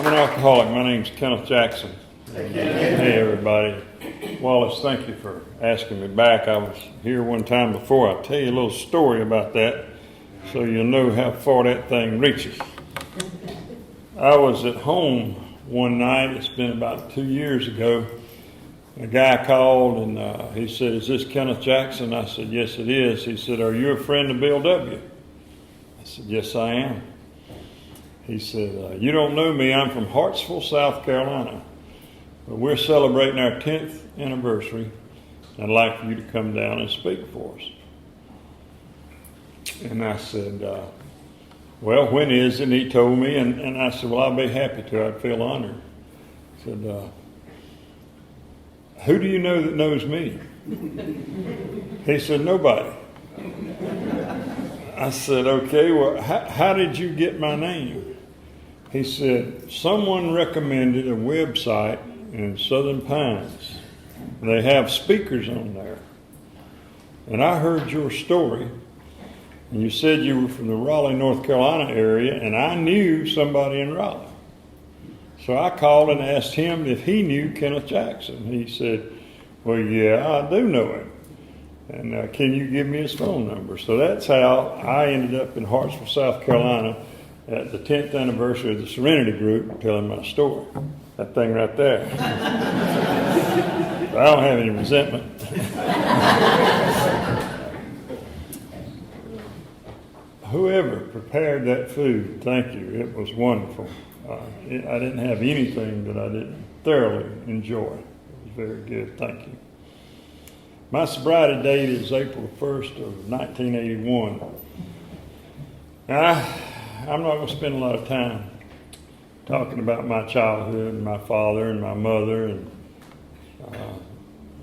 an alcoholic. My name's Kenneth Jackson. Hey, everybody. Wallace, thank you for asking me back. I was here one time before. I'll tell you a little story about that so you'll know how far that thing reaches. I was at home one night. It's been about 2 years ago. A guy called and he said, "Is this Kenneth Jackson?" I said, "Yes, it is." He said, "Are you a friend of Bill W.?" I said, "Yes, I am." He said, "You don't know me. I'm from Hartsville, South Carolina. But we're celebrating our 10th anniversary. I'd like for you to come down and speak for us." And I said, "Well, when is it?" And he told me, and I said, "Well, I'll be happy to. I'd feel honored." He said, "Who do you know that knows me?" He said, "Nobody." I said, "Okay, well, how did you get my name?" He said, "Someone recommended a website in Southern Pines. They have speakers on there. And I heard your story, and you said you were from the Raleigh, North Carolina area, and I knew somebody in Raleigh. So I called and asked him if he knew Kenneth Jackson. He said, 'Well, yeah, I do know him. And can you give me his phone number?' So that's how I ended up in Hartsville, South Carolina at the 10th anniversary of the Serenity Group telling my story. That thing right there. I don't have any resentment. Whoever prepared that food, thank you. It was wonderful. I didn't have anything that I didn't thoroughly enjoy. It was very good. Thank you. My sobriety date is April 1st of 1981. Now, I'm not going to spend a lot of time talking about my childhood and my father and my mother and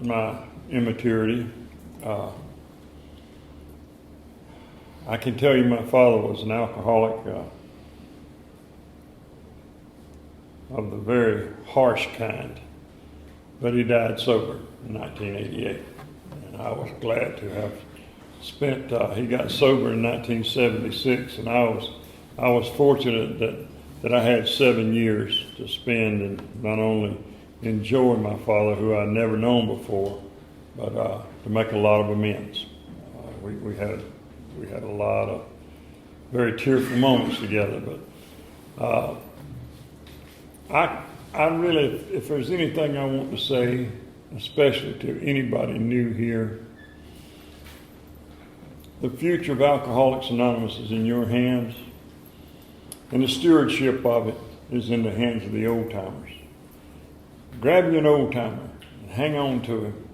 my immaturity. I can tell you my father was an alcoholic of the very harsh kind, but he died sober in 1988. And I was glad to have spent, he got sober in 1976, and I was fortunate that I had 7 years to spend and not only enjoy my father, who I'd never known before, but to make a lot of amends. We had a lot of very tearful moments together. But I really, if there's anything I want to say, especially to anybody new here, the future of Alcoholics Anonymous is in your hands. And the stewardship of it is in the hands of the old-timers. Grab you an old-timer and hang on to him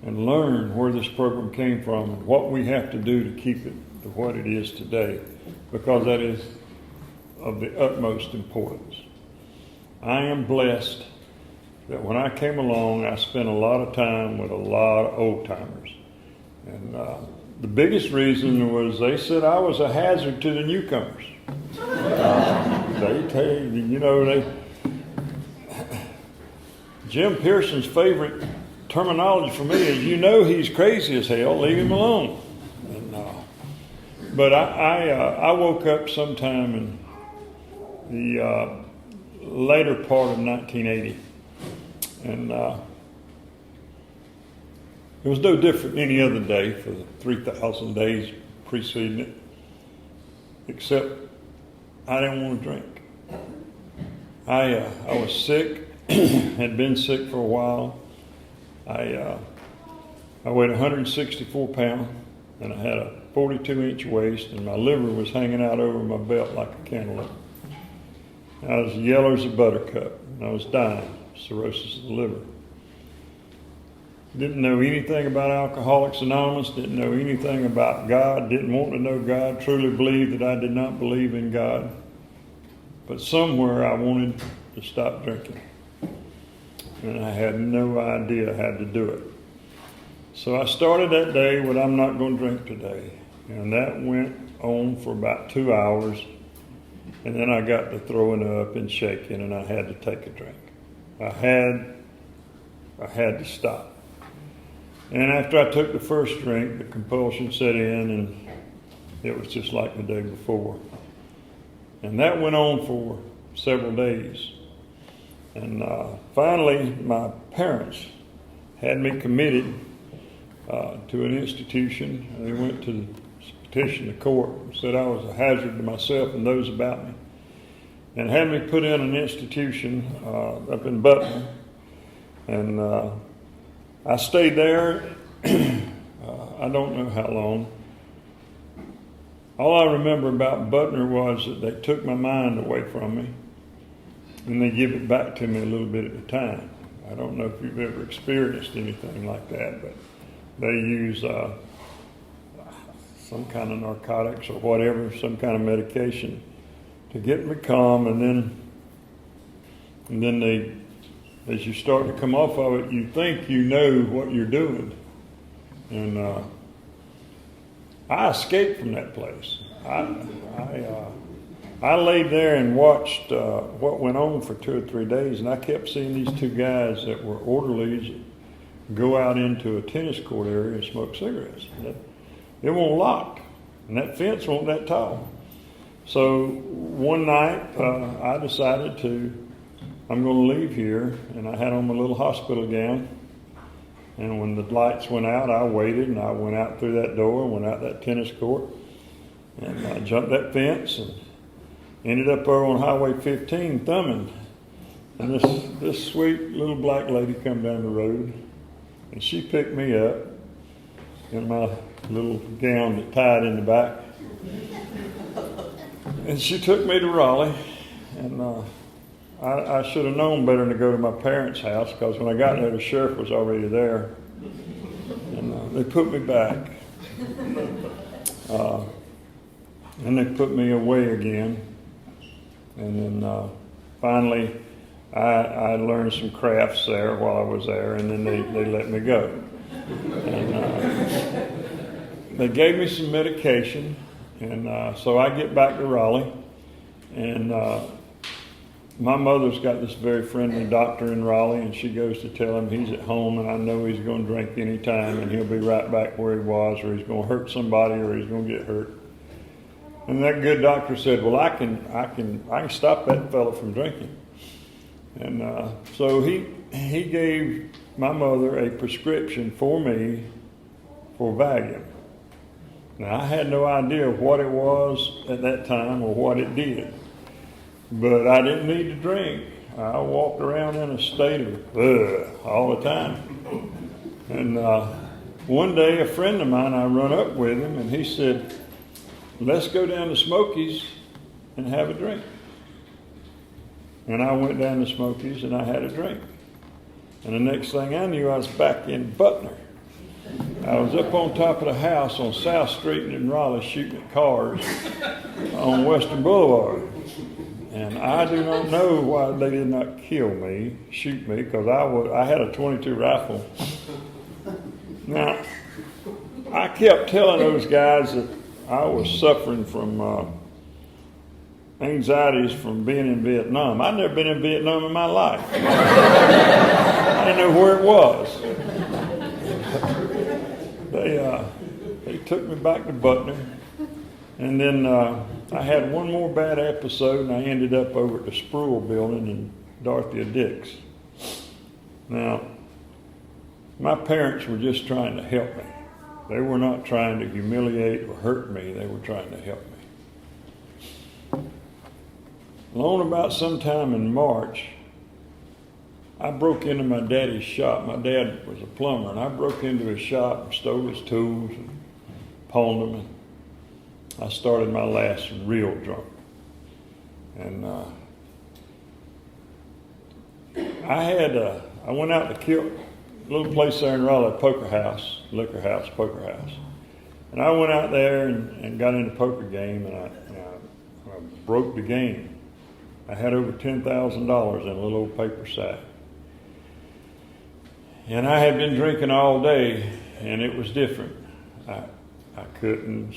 and learn where this program came from and what we have to do to keep it to what it is today, because that is of the utmost importance. I am blessed that when I came along, I spent a lot of time with a lot of old-timers. And the biggest reason was they said I was a hazard to the newcomers. They tell you, Jim Pearson's favorite terminology for me is, he's crazy as hell, leave him alone. And, but I woke up sometime in the later part of 1980, and it was no different than any other day for the 3,000 days preceding it, except I didn't want to drink. I was sick, had been sick for a while. I weighed 164 pounds, and I had a 42-inch waist, and my liver was hanging out over my belt like a cantaloupe. I was yellow as a buttercup, and I was dying, cirrhosis of the liver. Didn't know anything about Alcoholics Anonymous, didn't know anything about God, didn't want to know God, truly believed that I did not believe in God. But somewhere I wanted to stop drinking. And I had no idea how to do it. So I started that day with, I'm not going to drink today. And that went on for about 2 hours. And then I got to throwing up and shaking, and I had to take a drink. I had to stop. And after I took the first drink, the compulsion set in, and it was just like the day before. And that went on for several days. And finally, my parents had me committed to an institution. They went to petition the court and said I was a hazard to myself and those about me, and had me put in an institution up in Butler. And I stayed there, I don't know how long. All I remember about Butler was that they took my mind away from me, and they give it back to me a little bit at a time. I don't know if you've ever experienced anything like that, but they use some kind of narcotics or whatever, some kind of medication to get me calm, and then they, as you start to come off of it, you think you know what you're doing. And I escaped from that place. I laid there and watched what went on for 2 or 3 days, and I kept seeing these two guys that were orderlies go out into a tennis court area and smoke cigarettes. It wasn't locked, and that fence wasn't that tall. So one night I decided I'm going to leave here, and I had on my little hospital gown. And when the lights went out, I waited, and I went out through that door, went out that tennis court, and I jumped that fence and ended up over on Highway 15 thumbing. And this sweet little black lady come down the road, and she picked me up in my little gown that tied in the back. And she took me to Raleigh, and I should have known better than to go to my parents' house, because when I got there, the sheriff was already there. And they put me back. And they put me away again. And then finally, I learned some crafts there while I was there, and then they let me go. And they gave me some medication, and so I get back to Raleigh, and my mother's got this very friendly doctor in Raleigh, and she goes to tell him he's at home, and I know he's going to drink any time, and he'll be right back where he was, or he's going to hurt somebody, or he's going to get hurt. And that good doctor said, "Well, I can stop that fella from drinking." And so he gave my mother a prescription for me for Valium. Now, I had no idea what it was at that time or what it did. But I didn't need to drink. I walked around in a state of all the time. And one day, a friend of mine, I run up with him, and he said, "Let's go down to Smokies and have a drink." And I went down to Smokies, and I had a drink. And the next thing I knew, I was back in Butler. I was up on top of the house on South Street in Raleigh shooting at cars on Western Boulevard. And I do not know why they did not shoot me, because I had a .22 rifle. Now, I kept telling those guys that I was suffering from anxieties from being in Vietnam. I'd never been in Vietnam in my life. I didn't know where it was. They took me back to Butler, and then I had one more bad episode, and I ended up over at the Spruill building in Dorothea Dix. Now, my parents were just trying to help me. They were not trying to humiliate or hurt me. They were trying to help me. Along about sometime in March, I broke into my daddy's shop. My dad was a plumber, and I broke into his shop and stole his tools and pawned them. And I started my last real drunk. And I went out to kill a little place there in Raleigh, liquor house, poker house. And I went out there and got in a poker game, and I broke the game. I had over $10,000 in a little old paper sack. And I had been drinking all day, and it was different. I couldn't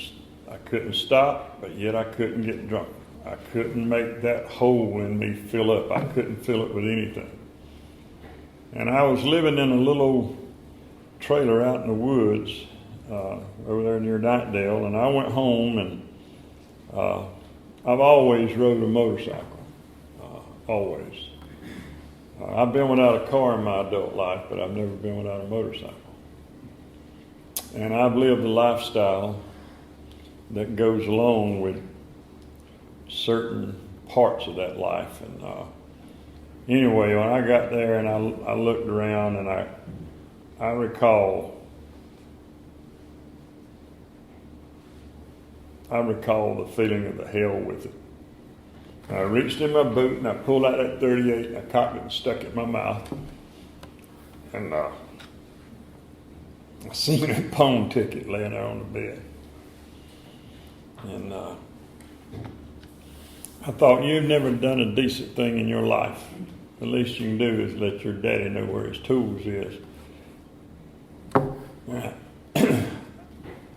stop, but yet I couldn't get drunk. I couldn't make that hole in me fill up. I couldn't fill it with anything. And I was living in a little trailer out in the woods over there near Nightdale, and I went home, and I've always rode a motorcycle, always. I've been without a car in my adult life, but I've never been without a motorcycle. And I've lived a lifestyle that goes along with certain parts of that life. And anyway, when I got there and I looked around and I recall the feeling of the hell with it. I reached in my boot and I pulled out that 38 and I cocked it and stuck it in my mouth. And I seen a pawn ticket laying there on the bed. And I thought, you've never done a decent thing in your life. The least you can do is let your daddy know where his tools is.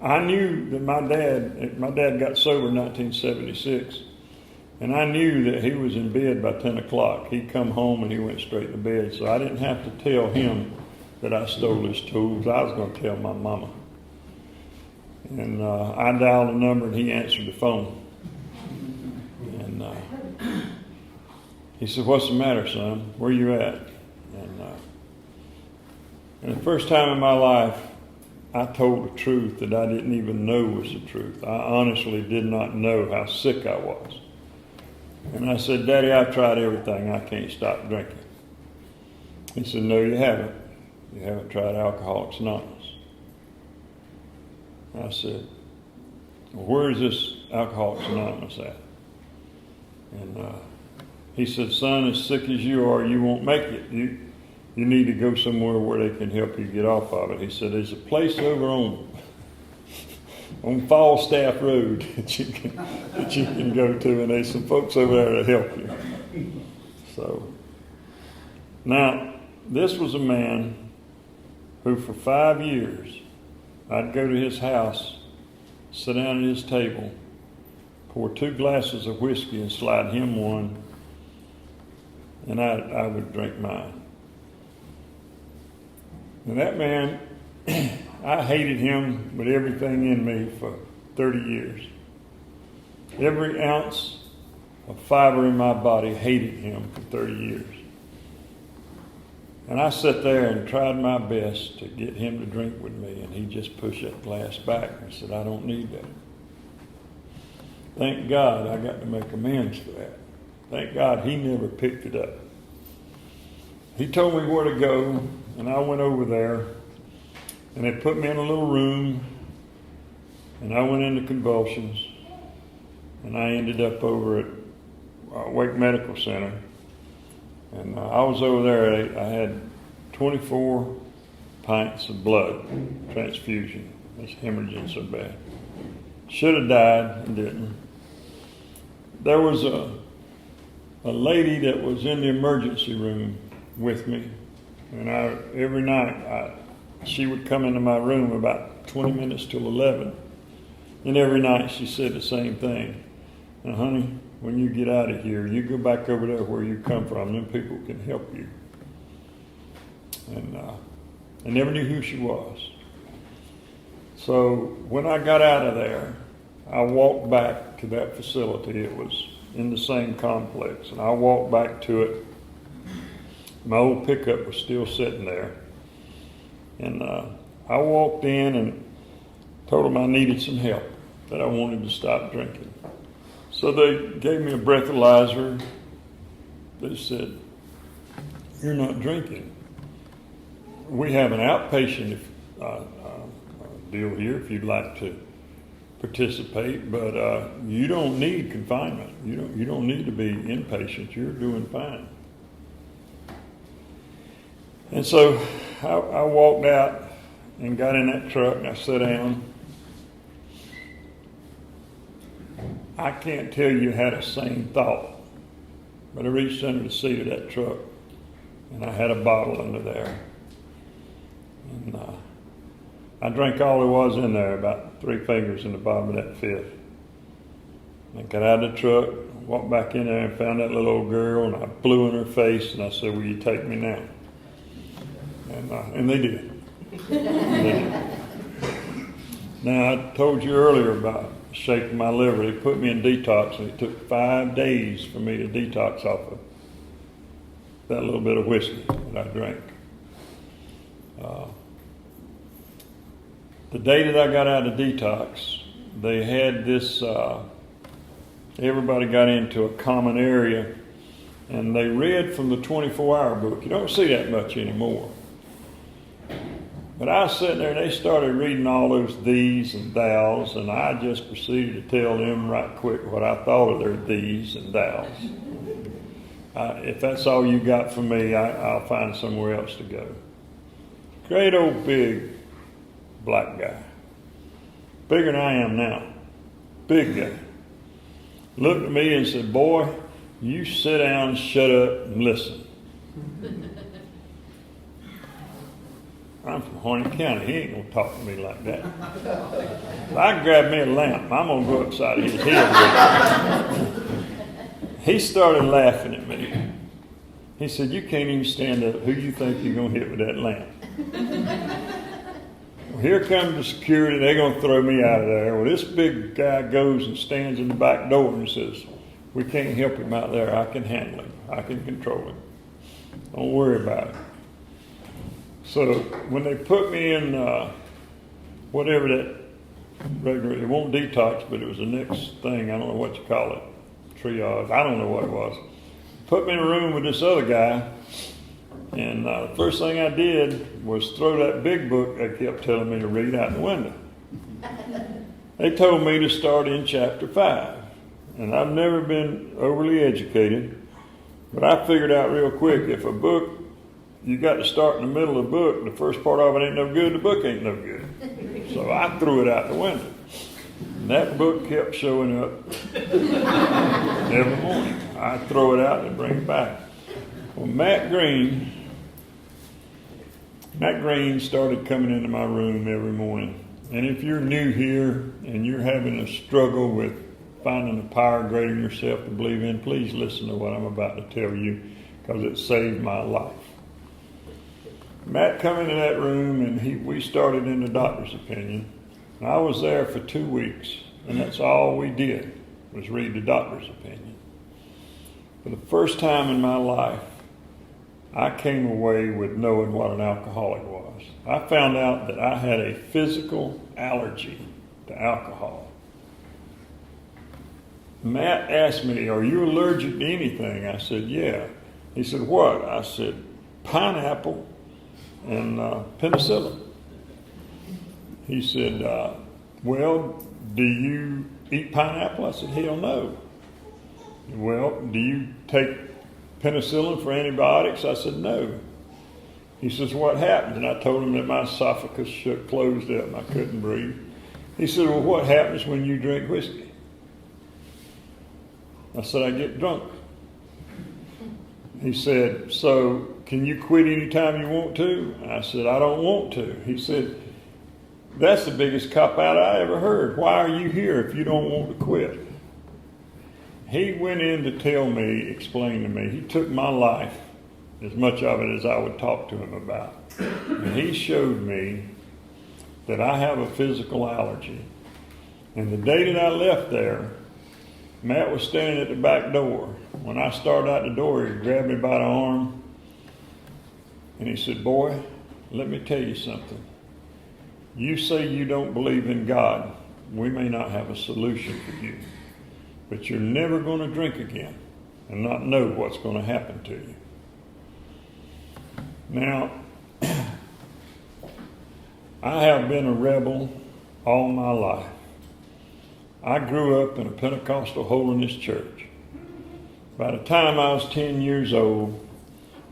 I knew that my dad got sober in 1976, and I knew that he was in bed by 10 o'clock. He'd come home and he went straight to bed, so I didn't have to tell him that I stole his tools. I was going to tell my mama. And I dialed a number and he answered the phone. And he said, "What's the matter, son? Where you at?" And the first time in my life, I told the truth that I didn't even know was the truth. I honestly did not know how sick I was. And I said, "Daddy, I've tried everything. I can't stop drinking." He said, "No, you haven't. You haven't tried Alcoholics Anonymous." I said, "Well, where is this Alcoholics Anonymous at?" And he said, "Son, as sick as you are, you won't make it. You need to go somewhere where they can help you get off of it." He said, "There's a place over on Falstaff Road that you can go to, and there's some folks over there to help you." So now, this was a man who for 5 years, I'd go to his house, sit down at his table, pour 2 glasses of whiskey and slide him one, and I would drink mine. And that man, I hated him with everything in me for 30 years. Every ounce of fiber in my body hated him for 30 years. And I sat there and tried my best to get him to drink with me, and he just pushed that glass back and said, "I don't need that." Thank God I got to make amends for that. Thank God he never picked it up. He told me where to go, and I went over there, and they put me in a little room, and I went into convulsions, and I ended up over at Wake Medical Center. And I was over there. I had 24 pints of blood transfusion. I was hemorrhaging so bad. Should have died and didn't. There was a lady that was in the emergency room with me, and every night she would come into my room about 20 minutes till 11, and every night she said the same thing. "Now, honey, when you get out of here, you go back over there where you come from. Them people can help you." And I never knew who she was. So when I got out of there, I walked back to that facility. It was in the same complex, and I walked back to it. My old pickup was still sitting there. And I walked in and told them I needed some help, that I wanted to stop drinking. So they gave me a breathalyzer. They said, "You're not drinking. We have an outpatient deal here if you'd like to participate, but you don't need confinement. You don't need to be inpatient. You're doing fine." And so I walked out and got in that truck and I sat down. I can't tell you how the same thought, but I reached under the seat of that truck and I had a bottle under there. And I drank all there was in there, about 3 fingers in the bottom of that fifth. I got out of the truck, walked back in there and found that little old girl, and I blew in her face and I said, "Will you take me now?" And they did. Now, I told you earlier about shaking my liver. They put me in detox, and it took 5 days for me to detox off of. that little bit of whiskey that I drank. The day that I got out of detox, they had this, everybody got into a common area, and they read from the 24-hour book. You don't see that much anymore. But I was sitting there, and they started reading all those these and thous, and I just proceeded to tell them right quick what I thought of their these and thous. If that's all you got from me, I'll find somewhere else to go. Great old big black guy. Bigger than I am now. Big guy. Looked at me and said, "Boy, you sit down, shut up, and listen." I'm from Harney County. He ain't going to talk to me like that. If I grab me a lamp, I'm going to go upside his head. He started laughing at me. He said, "You can't even stand up. Who you think you're going to hit with that lamp?" Well, here comes the security. They're going to throw me out of there. Well, this big guy goes and stands in the back door and says, "We can't help him out there. I can handle him. I can control him. Don't worry about it." So when they put me in whatever that regular, it won't detox, but it was the next thing. I don't know what you call it. Triage. I don't know what it was. Put me in a room with this other guy, and the first thing I did was throw that big book they kept telling me to read out the window. They told me to start in chapter 5, and I've never been overly educated, but I figured out real quick, if a book, you got to start in the middle of the book, the first part of it ain't no good, the book ain't no good. So I threw it out the window. And that book kept showing up every morning. I throw it out and bring it back. Well, Matt Green started coming into my room every morning. And if you're new here and you're having a struggle with finding a power greater than yourself to believe in, please listen to what I'm about to tell you, because it saved my life. Matt come into that room, and we started in the doctor's opinion. And I was there for 2 weeks, and that's all we did was read the doctor's opinion. For the first time in my life, I came away with knowing what an alcoholic was. I found out that I had a physical allergy to alcohol. Matt asked me, "Are you allergic to anything?" I said, "Yeah." He said, "What?" I said, "Pineapple and penicillin." He said, "Well, do you eat pineapple?" I said, "Hell no." "Well, do you take penicillin for antibiotics?" I said, "No." He says, "What happens?" And I told him that my esophagus closed up and I couldn't breathe. He said, "Well, what happens when you drink whiskey?" I said, "I get drunk." He said, "So can you quit anytime you want to?" I said, "I don't want to." He said, "That's the biggest cop-out I ever heard. Why are you here if you don't want to quit?" He went in to tell me, explain to me. He took my life, as much of it as I would talk to him about. And he showed me that I have a physical allergy. And the day that I left there, Matt was standing at the back door. When I started out the door, he grabbed me by the arm, and he said, "Boy, let me tell you something. You say you don't believe in God. We may not have a solution for you, but you're never going to drink again and not know what's going to happen to you." Now, I have been a rebel all my life. I grew up in a Pentecostal holiness church. By the time I was 10 years old,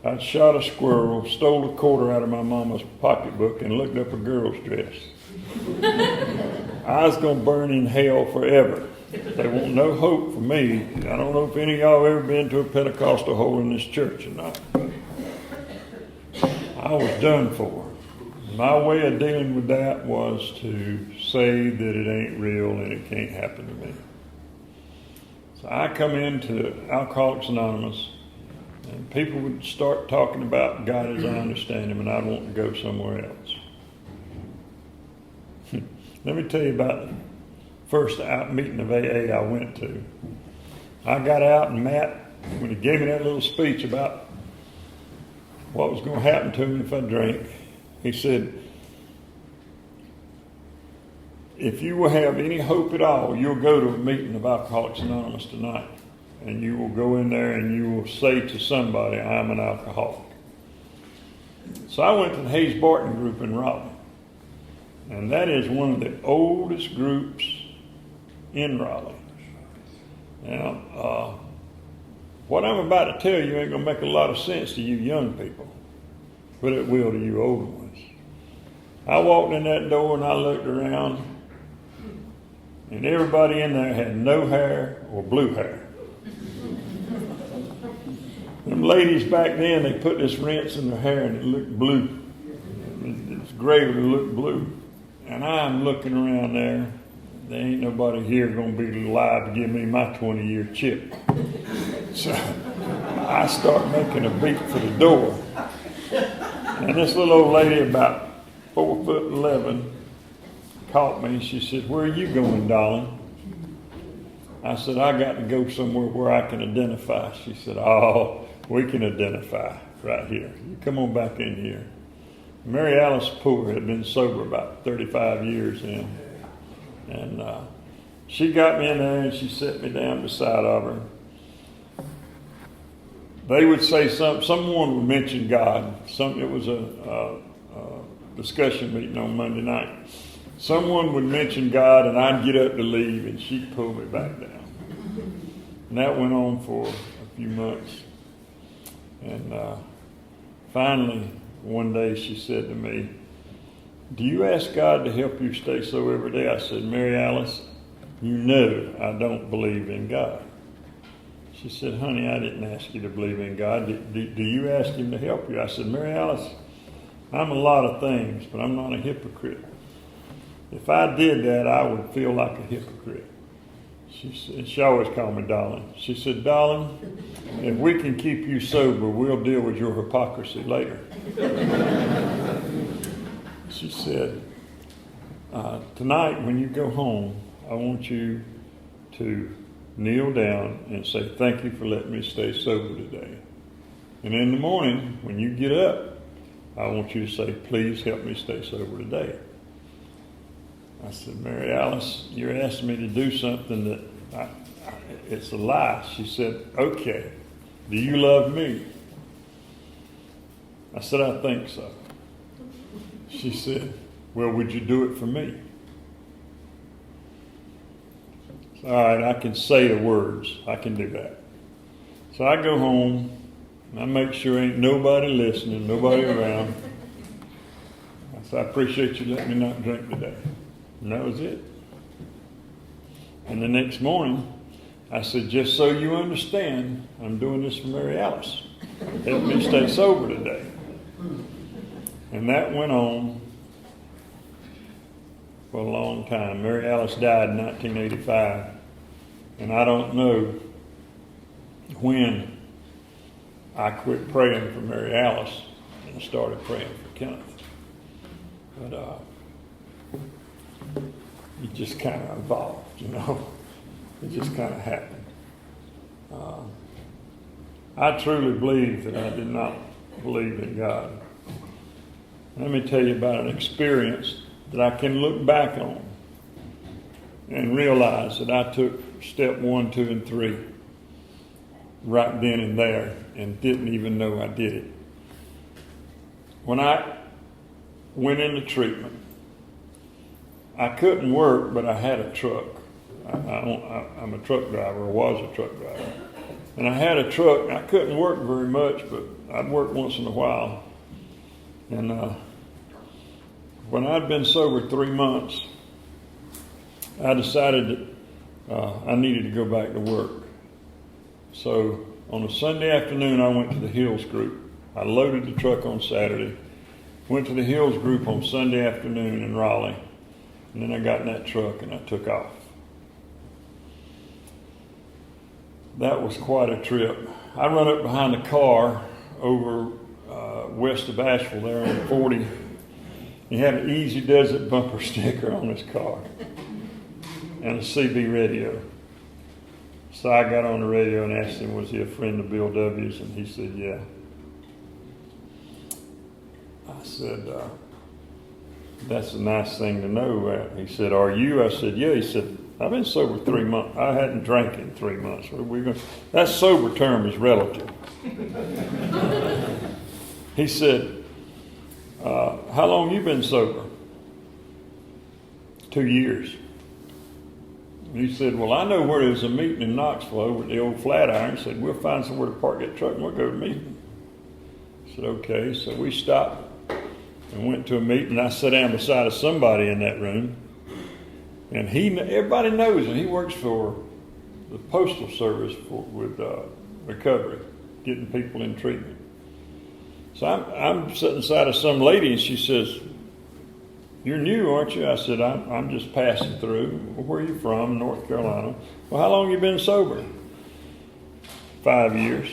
I'd shot a squirrel, stole a quarter out of my mama's pocketbook, and looked up a girl's dress. I was going to burn in hell forever. There won't no hope for me. I don't know if any of y'all ever been to a Pentecostal holiness church or not. But I was done for. My way of dealing with that was to say that it ain't real and it can't happen to me. So I come into Alcoholics Anonymous, and people would start talking about God as I understand Him, and I'd want to go somewhere else. Let me tell you about the first meeting of AA I went to. I got out, and Matt, when he gave me that little speech about what was going to happen to me if I drank. He said, if you will have any hope at all, you'll go to a meeting of Alcoholics Anonymous tonight, and you will go in there and you will say to somebody, I'm an alcoholic. So I went to the Hayes Barton group in Raleigh, and that is one of the oldest groups in Raleigh. Now, what I'm about to tell you ain't going to make a lot of sense to you young people, but it will to you older ones. I walked in that door and I looked around, and everybody in there had no hair or blue hair. Them ladies back then, they put this rinse in their hair and it looked blue. It's gray, but it looked blue. And I'm looking around there. There ain't nobody here going to be alive to give me my 20-year chip. So I start making a beat for the door. And this little old lady, about 4'11", caught me and she said, where are you going, darling? I said, I got to go somewhere where I can identify. She said, oh, we can identify right here. You come on back in here. Mary Alice Poole had been sober about 35 years in. And she got me in there and she set me down beside of her. They would say someone would mention God. It was a discussion meeting on Monday night. Someone would mention God and I'd get up to leave and she'd pull me back down. And that went on for a few months. And finally, one day she said to me, do you ask God to help you stay sober every day? I said, Mary Alice, you know I don't believe in God. She said, honey, I didn't ask you to believe in God. Do you ask him to help you? I said, Mary Alice, I'm a lot of things, but I'm not a hypocrite. If I did that, I would feel like a hypocrite. She always called me darling. She said, darling, if we can keep you sober, we'll deal with your hypocrisy later. She said, tonight when you go home, I want you to kneel down and say, thank you for letting me stay sober today. And in the morning, when you get up, I want you to say, please help me stay sober today. I said, Mary Alice, you're asking me to do something that it's a lie. She said, okay, do you love me? I said, I think so. She said, well, would you do it for me? All right, I can say the words. I can do that. So I go home, and I make sure ain't nobody listening, nobody around. I said, I appreciate you letting me not drink today. And that was it. And the next morning, I said, just so you understand, I'm doing this for Mary Alice. Help me stay sober today. And that went on for a long time. Mary Alice died in 1985. And I don't know when I quit praying for Mary Alice and started praying for Kenneth. But it just kind of evolved, you know. It just kind of happened. I truly believe that I did not believe in God. Let me tell you about an experience that I can look back on and realize that I took step 1, 2, and 3 right then and there and didn't even know I did it. When I went into treatment, I couldn't work, but I had a truck. I'm a truck driver, or was a truck driver. And I had a truck. I couldn't work very much, but I'd work once in a while. And when I'd been sober 3 months, I decided that I needed to go back to work. So on a Sunday afternoon, I went to the Hills group. I loaded the truck on Saturday, went to the Hills group on Sunday afternoon in Raleigh, and then I got in that truck and I took off. That was quite a trip. I run up behind a car over west of Asheville there on 40. He had an Easy Does It bumper sticker on his car and a CB radio. So I got on the radio and asked him, was he a friend of Bill W.'s? And he said, yeah. said, that's a nice thing to know. He said, are you? I said, yeah. He said, I've been sober 3 months. I hadn't drank in 3 months. That sober term is relative. He said, how long you been sober? 2 years. And he said, well, I know where there's a meeting in Knoxville over at the old Flatiron. He said, we'll find somewhere to park that truck and we'll go to the meeting. I said, okay. So we stopped and went to a meeting. I sat down beside of somebody in that room. And everybody knows him. He works for the Postal Service with recovery, getting people in treatment. So I'm sitting beside of some lady, and she says, you're new, aren't you? I said, I'm just passing through. Well, where are you from? North Carolina. Well, how long you been sober? 5 years.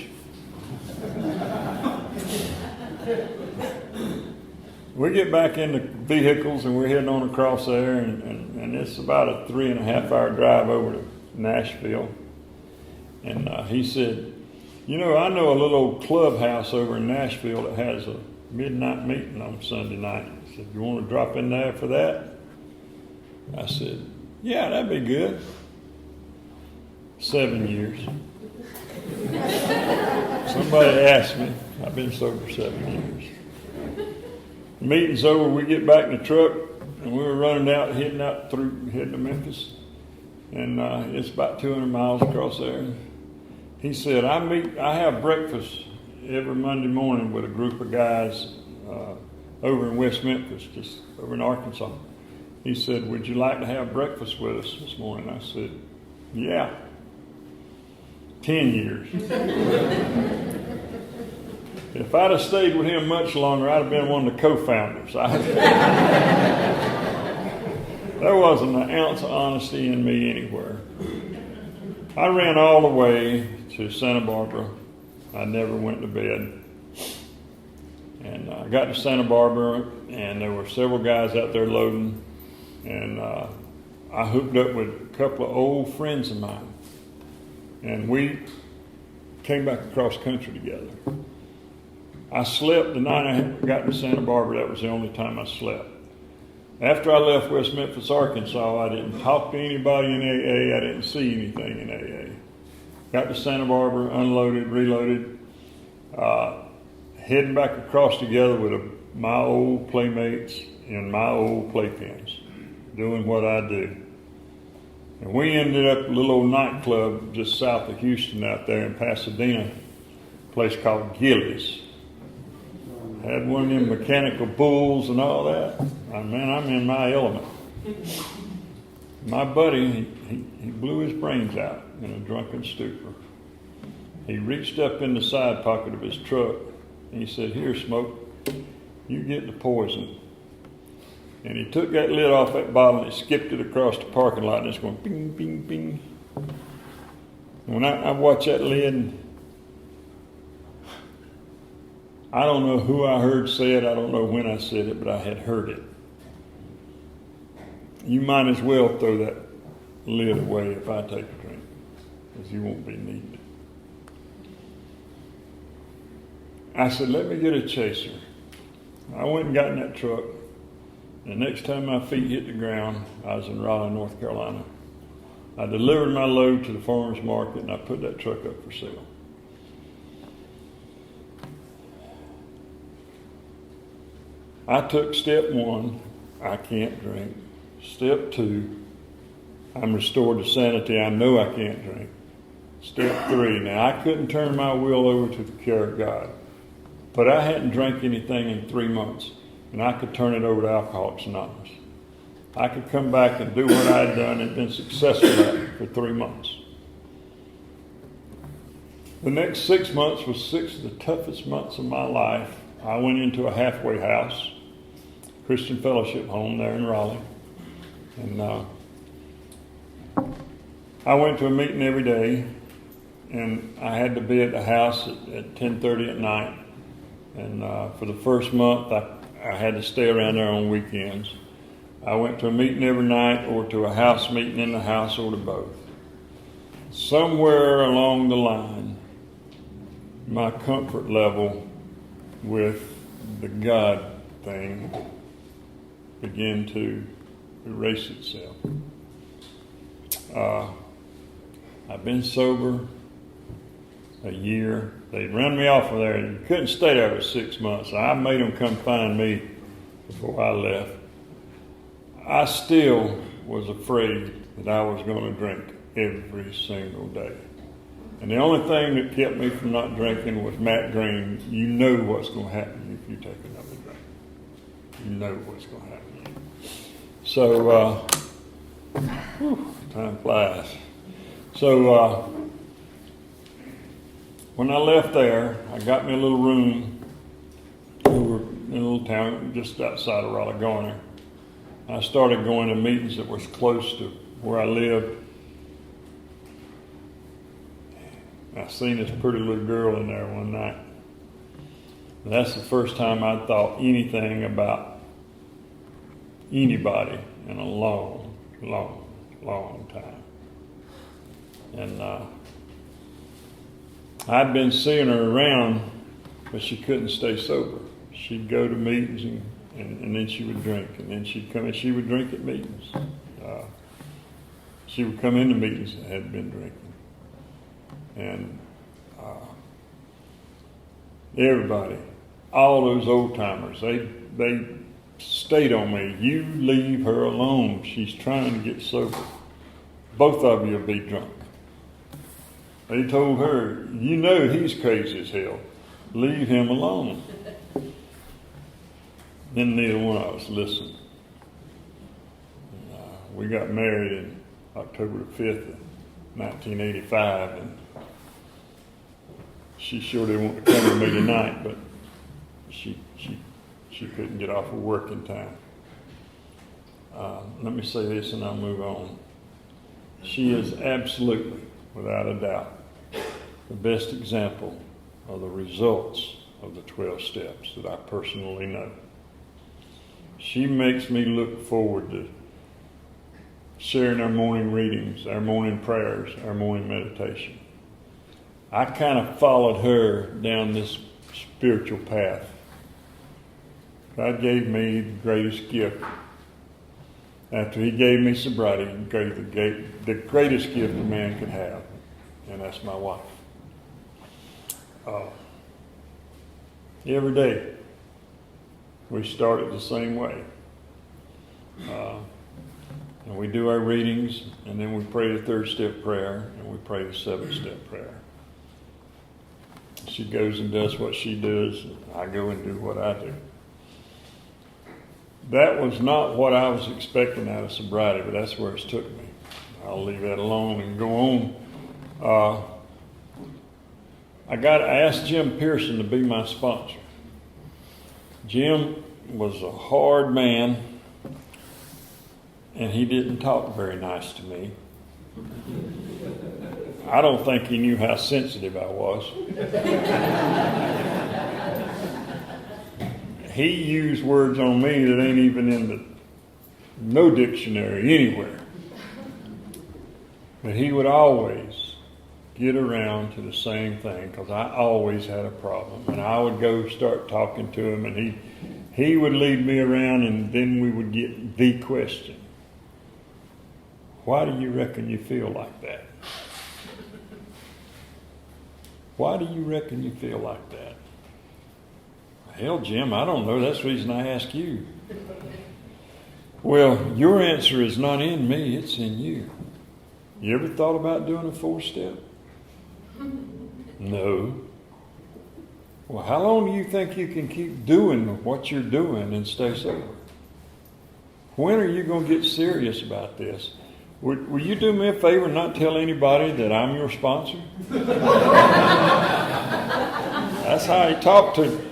We get back in the vehicles, and we're heading on across there, and it's about a 3.5 hour drive over to Nashville. And he said, you know, I know a little old clubhouse over in Nashville that has a midnight meeting on Sunday night. He said, you want to drop in there for that? I said, yeah, that'd be good. 7 years. Somebody asked me. I've been sober 7 years. The meeting's over. We get back in the truck, and we were heading to Memphis. And it's about 200 miles across there. He said, I have breakfast every Monday morning with a group of guys over in West Memphis, just over in Arkansas. He said, would you like to have breakfast with us this morning? I said, yeah. 10 years. If I'd have stayed with him much longer, I'd have been one of the co-founders. There wasn't an ounce of honesty in me anywhere. I ran all the way to Santa Barbara. I never went to bed. And I got to Santa Barbara, and there were several guys out there loading. And I hooked up with a couple of old friends of mine. And we came back across country together. I slept the night I got to Santa Barbara. That was the only time I slept. After I left West Memphis, Arkansas, I didn't talk to anybody in AA. I didn't see anything in AA. Got to Santa Barbara, unloaded, reloaded, heading back across together with my old playmates and my old playpens, doing what I do. And we ended up at a little old nightclub just south of Houston out there in Pasadena, a place called Gillies. Had one of them mechanical bulls and all that. Man, I'm in my element. My buddy, he blew his brains out in a drunken stupor. He reached up in the side pocket of his truck and he said, here, Smoke, you get the poison. And he took that lid off that bottle and he skipped it across the parking lot and it's going bing, bing, bing. And when I watched that lid, I don't know who I heard say it, I don't know when I said it, but I had heard it. You might as well throw that lid away if I take a drink, because you won't be needing it. I said, let me get a chaser. I went and got in that truck. The next time my feet hit the ground, I was in Raleigh, North Carolina. I delivered my load to the farmer's market and I put that truck up for sale. I took step 1, I can't drink. Step 2, I'm restored to sanity, I know I can't drink. Step 3, now I couldn't turn my will over to the care of God, but I hadn't drank anything in 3 months, and I could turn it over to Alcoholics Anonymous. I could come back and do what I had done and been successful at for 3 months. The next 6 months was 6 of the toughest months of my life. I went into a halfway house, Christian Fellowship home there in Raleigh. And I went to a meeting every day, and I had to be at the house at 10:30 at night. And for the first month, I had to stay around there on weekends. I went to a meeting every night or to a house meeting in the house or to both. Somewhere along the line, my comfort level with the God thing began to erase itself. I've been sober a year. They run me off of there. You couldn't stay there for 6 months. I made them come find me before I left. I still was afraid that I was going to drink every single day. And the only thing that kept me from not drinking was Matt Green. You know what's going to happen if you take another drink. You know what's going to happen. So, time flies. So, when I left there, I got me a little room over in a little town just outside of Raleigh. I started going to meetings that was close to where I lived. I seen this pretty little girl in there one night. And that's the first time I thought anything about anybody in a long, long, long time. And I'd been seeing her around, but she couldn't stay sober. She'd go to meetings and then she would drink, and then she'd come and she would drink at meetings. She would come into meetings that had been drinking. And everybody, all those old timers, they stayed on me. You leave her alone. She's trying to get sober. Both of you will be drunk. They told her, you know he's crazy as hell. Leave him alone. Then neither one of us listened. We got married in October the 5th of 1985, and she sure didn't want to come with me tonight, but she couldn't get off of work in time. Let me say this and I'll move on. She is absolutely, without a doubt, the best example of the results of the 12 steps that I personally know. She makes me look forward to sharing our morning readings, our morning prayers, our morning meditation. I kind of followed her down this spiritual path. God gave me the greatest gift. After he gave me sobriety, he gave the greatest gift a man could have, and that's my wife. Every day, we start it the same way. And we do our readings, and then we pray the 3rd step prayer, and we pray the 7th step prayer. She goes and does what she does, and I go and do what I do. That was not what I was expecting out of sobriety, but that's where it's took me. I'll leave that alone and go on. I asked Jim Pearson to be my sponsor. Jim was a hard man, and he didn't talk very nice to me. I don't think he knew how sensitive I was. He used words on me that ain't even in no dictionary anywhere. But he would always get around to the same thing, because I always had a problem. And I would go start talking to him, and he would lead me around, and then we would get the question. Why do you reckon you feel like that? Why do you reckon you feel like that? Hell, Jim, I don't know. That's the reason I ask you. Well, your answer is not in me, it's in you. You ever thought about doing a 4-step? No. Well, how long do you think you can keep doing what you're doing and stay sober? When are you going to get serious about this? Will you do me a favor and not tell anybody that I'm your sponsor? That's how he talked to me.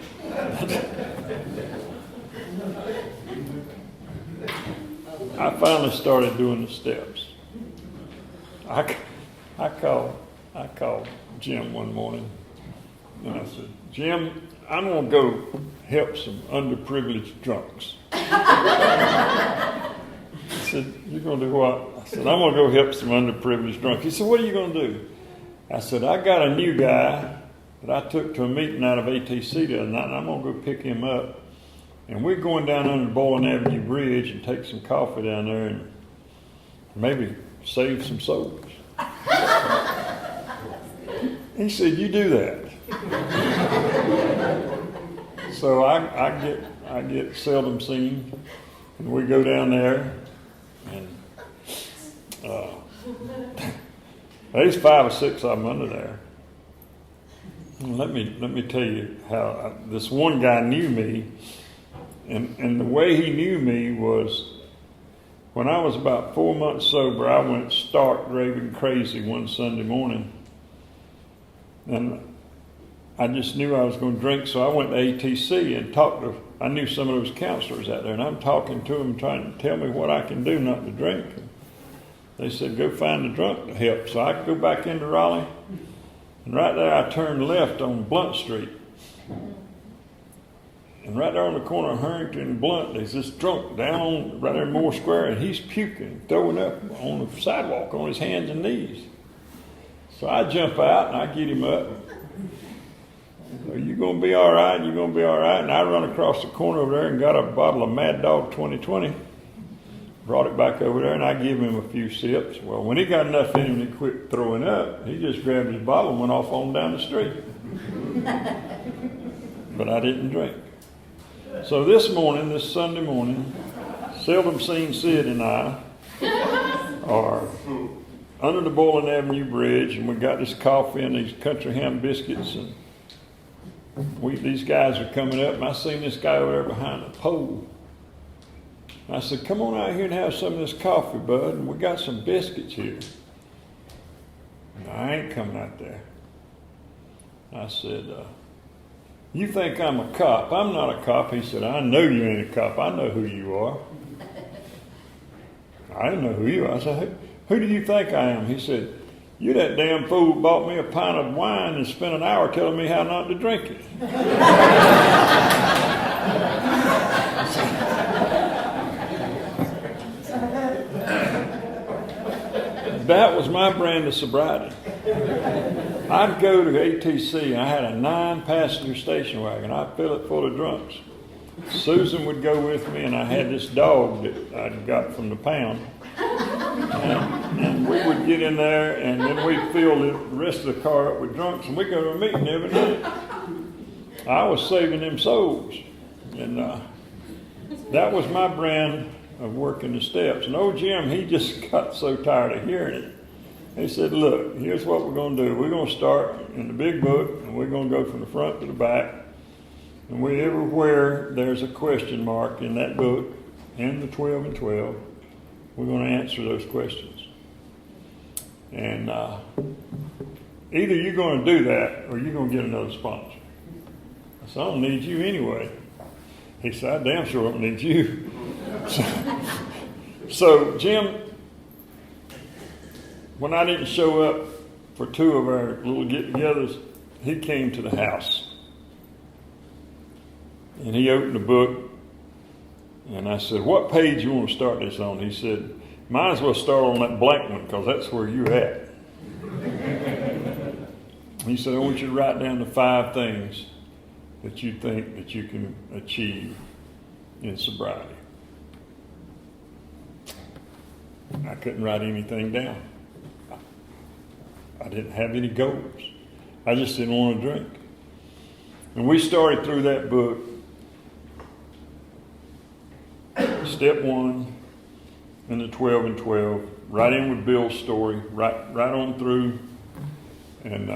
I finally started doing the steps. I called Jim one morning, and I said, Jim, I'm going to go help some underprivileged drunks. He said, you're going to do what? I said, I'm going to go help some underprivileged drunks. He said, what are you going to do? I said, I got a new guy that I took to a meeting out of ATC the other night, and I'm going to go pick him up, And we're going down under the Bowling Avenue Bridge and take some coffee down there and maybe save some souls. He said, "You do that." So I get seldom seen, and we go down there, and there's 5 or 6 of them under there. And let me tell you how this one guy knew me, and the way he knew me was when I was about 4 months sober. I went stark raving crazy one Sunday morning, and I just knew I was going to drink, so I went to ATC and talked to. I knew some of those counselors out there, and I'm talking to them, trying to tell me what I can do not to drink. They said, "Go find a drunk to help." So I go back into Raleigh, and right there I turned left on Blunt Street. And right there on the corner of Harrington and Blunt, there's this drunk down on right there in Moore Square, and he's puking, throwing up on the sidewalk on his hands and knees. So I jump out and I get him up. "Are you going to be all right? You going to be all right?" And I run across the corner over there and got a bottle of Mad Dog 2020. Brought it back over there, and I give him a few sips. Well, when he got enough in him to quit throwing up, he just grabbed his bottle and went off on down the street. But I didn't drink. So this Sunday morning, seldom seen Sid and I are under the Bowling Avenue Bridge, and we got this coffee and these country ham biscuits, and these guys are coming up, and I seen this guy over there behind a pole. I said, "Come on out here and have some of this coffee, bud, and we got some biscuits here." "No, I ain't coming out there." I said, "You think I'm a cop? I'm not a cop." He said, "I know you ain't a cop. I know who you are." I didn't know who you are. I said, "Who do you think I am?" He said, "You that damn fool who bought me a pint of wine and spent an hour telling me how not to drink it." That was my brand of sobriety. I'd go to ATC, and I had a 9-passenger station wagon. I'd fill it full of drunks. Susan would go with me, and I had this dog that I'd got from the pound. And we would get in there, and then we'd fill the rest of the car up with drunks, and we'd go to a meeting every night. I was saving them souls. And that was my brand of working the steps. And old Jim, he just got so tired of hearing it. He said, "Look, here's what we're going to do. We're going to start in the big book, and we're going to go from the front to the back. And everywhere there's a question mark in that book, and the 12 and 12, we're going to answer those questions. And either you're going to do that, or you're going to get another sponsor." I said, "I don't need you anyway." He said, "I damn sure don't need you." So Jim, when I didn't show up for 2 of our little get-togethers, he came to the house. And he opened the book, and I said, "What page you want to start this on?" He said, "Might as well start on that blank one, because that's where you're at." He said, "I want you to write down the 5 things that you think that you can achieve in sobriety." I couldn't write anything down. I didn't have any goals. I just didn't want to drink. And we started through that book. Step 1 in the 12 and 12, right in with Bill's story, right on through. And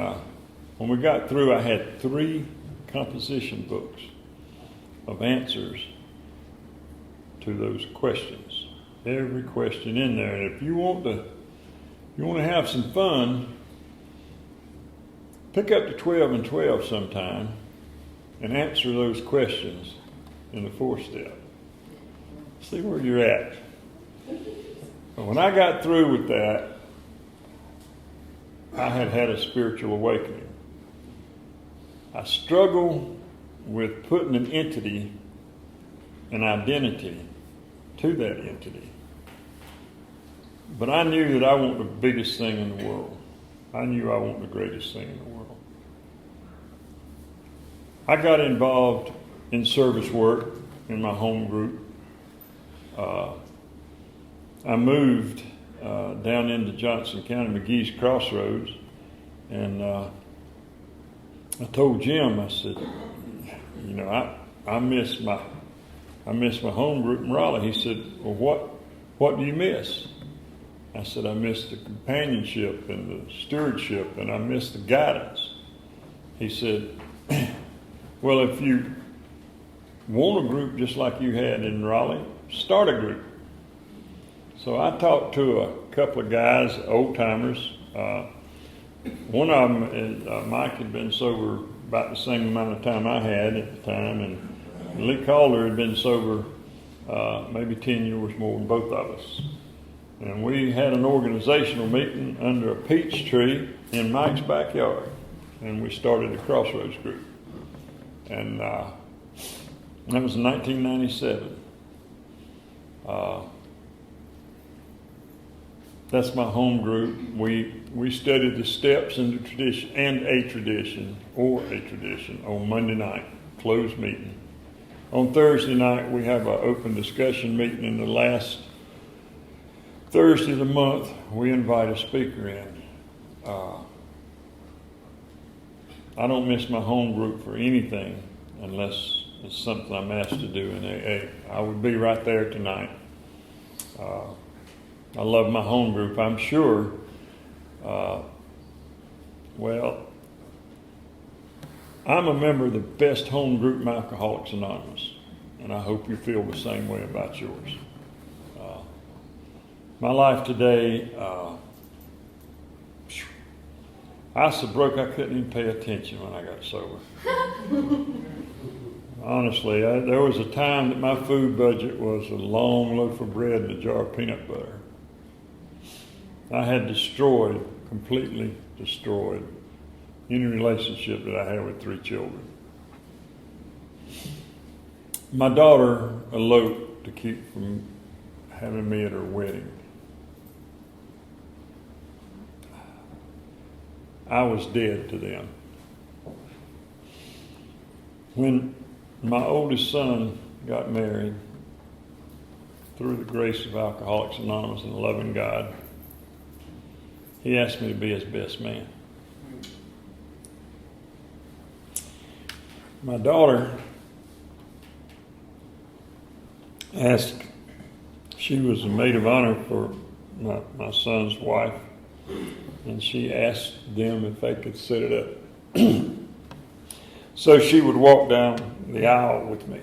when we got through, I had 3 composition books of answers to those questions. Every question in there. And if you want to have some fun, pick up the 12 and 12 sometime and answer those questions in the 4th step. See where you're at. But when I got through with that, I had a spiritual awakening. I struggle with putting an entity, an identity, to that entity. But I knew that I want the biggest thing in the world. I knew I want the greatest thing in the world. I got involved in service work in my home group. I moved down into Johnson County, McGee's Crossroads, and I told Jim, I said, you know, I miss my home group in Raleigh. He said, well, what do you miss? I said, I miss the companionship and the stewardship, and I miss the guidance. He said, well, if you want a group just like you had in Raleigh, start a group. So I talked to a couple of guys, old timers. One of them, Mike, had been sober about the same amount of time I had at the time, and Lee Calder had been sober maybe 10 years more than both of us. And we had an organizational meeting under a peach tree in Mike's backyard, and we started the Crossroads group. And that was in 1997. That's my home group. We studied the steps in the tradition and a tradition on Monday night, closed meeting. On Thursday night, we have an open discussion meeting. In the last Thursday of the month, we invite a speaker in. I don't miss my home group for anything unless it's something I'm asked to do in AA. I would be right there tonight. I love my home group. I'm sure, I'm a member of the best home group in Alcoholics Anonymous, and I hope you feel the same way about yours. My life today, I was so broke I couldn't even pay attention when I got sober. Honestly, there was a time that my food budget was a long loaf of bread and a jar of peanut butter. I had completely destroyed any relationship that I had with 3 children. My daughter eloped to keep from having me at her wedding. I was dead to them. When my oldest son got married, through the grace of Alcoholics Anonymous and loving God, he asked me to be his best man. My daughter asked, she was a maid of honor for my son's wife, and she asked them if they could set it up. So she would walk down the aisle with me.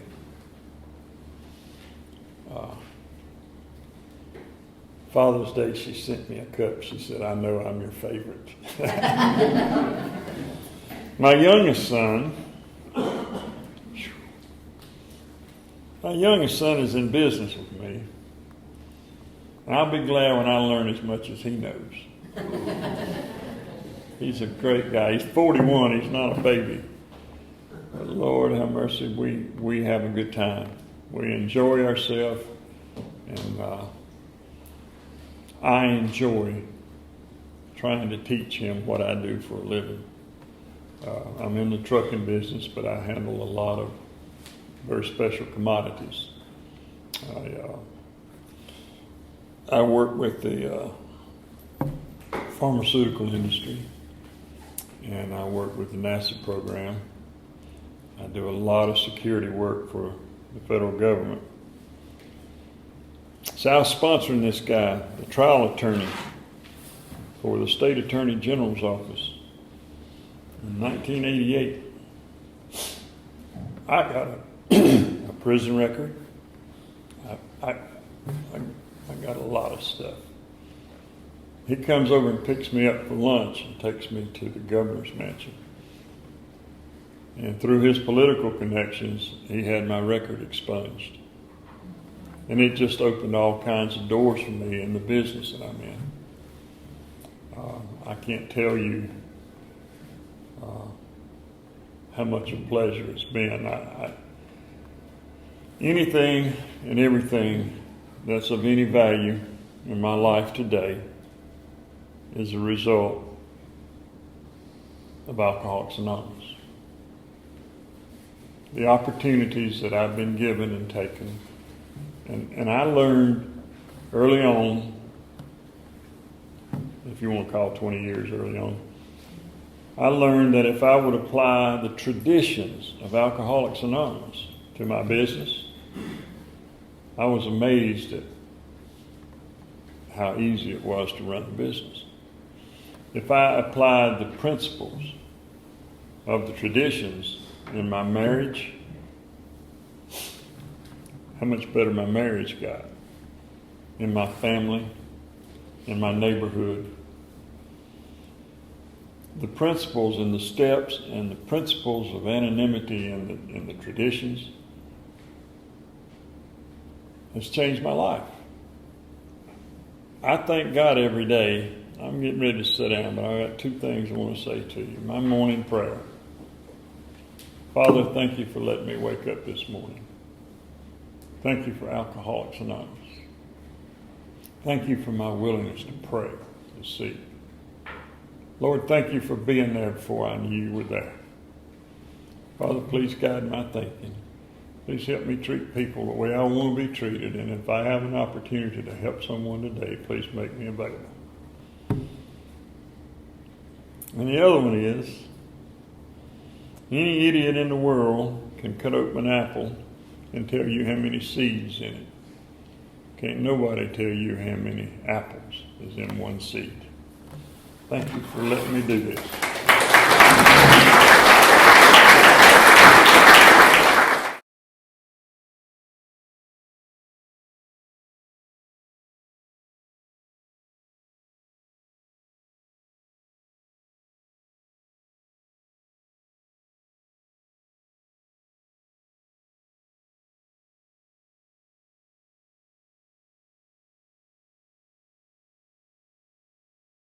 Father's Day, she sent me a cup. She said, I know I'm your favorite. My youngest son is in business with me. And I'll be glad when I learn as much as he knows. He's a great guy. He's 41. He's not a baby. But Lord have mercy, we have a good time. We enjoy ourselves, and I enjoy trying to teach him what I do for a living. I'm in the trucking business, but I handle a lot of very special commodities. I work with the pharmaceutical industry, and I work with the NASA program. I do a lot of security work for the federal government. So I was sponsoring this guy, the trial attorney for the state attorney general's office in 1988. I got a prison record. I got a lot of stuff. He comes over and picks me up for lunch and takes me to the governor's mansion. And through his political connections, he had my record expunged. And it just opened all kinds of doors for me in the business that I'm in. I can't tell you how much a pleasure it's been. Anything and everything that's of any value in my life today is a result of Alcoholics Anonymous. the opportunities that I've been given and taken. And I learned early on, if you want to call 20 years early on, I learned that if I would apply the traditions of Alcoholics Anonymous to my business, I was amazed at how easy it was to run a business. If I applied the principles of the traditions in my marriage, how much better my marriage got. In my family, in my neighborhood. The principles and the steps and the principles of anonymity and the traditions has changed my life. I thank God every day. I'm getting ready to sit down, but I got two things I want to say to you. My morning prayer. Father, thank you for letting me wake up this morning. Thank you for Alcoholics Anonymous. Thank you for my willingness to pray, to seek. Lord, thank you for being there before I knew you were there. Father, please guide my thinking. Please help me treat people the way I want to be treated. And if I have an opportunity to help someone today, please make me available. And the other one is, any idiot in the world can cut open an apple and tell you how many seeds in it. Can't nobody tell you how many apples is in one seed. Thank you for letting me do this.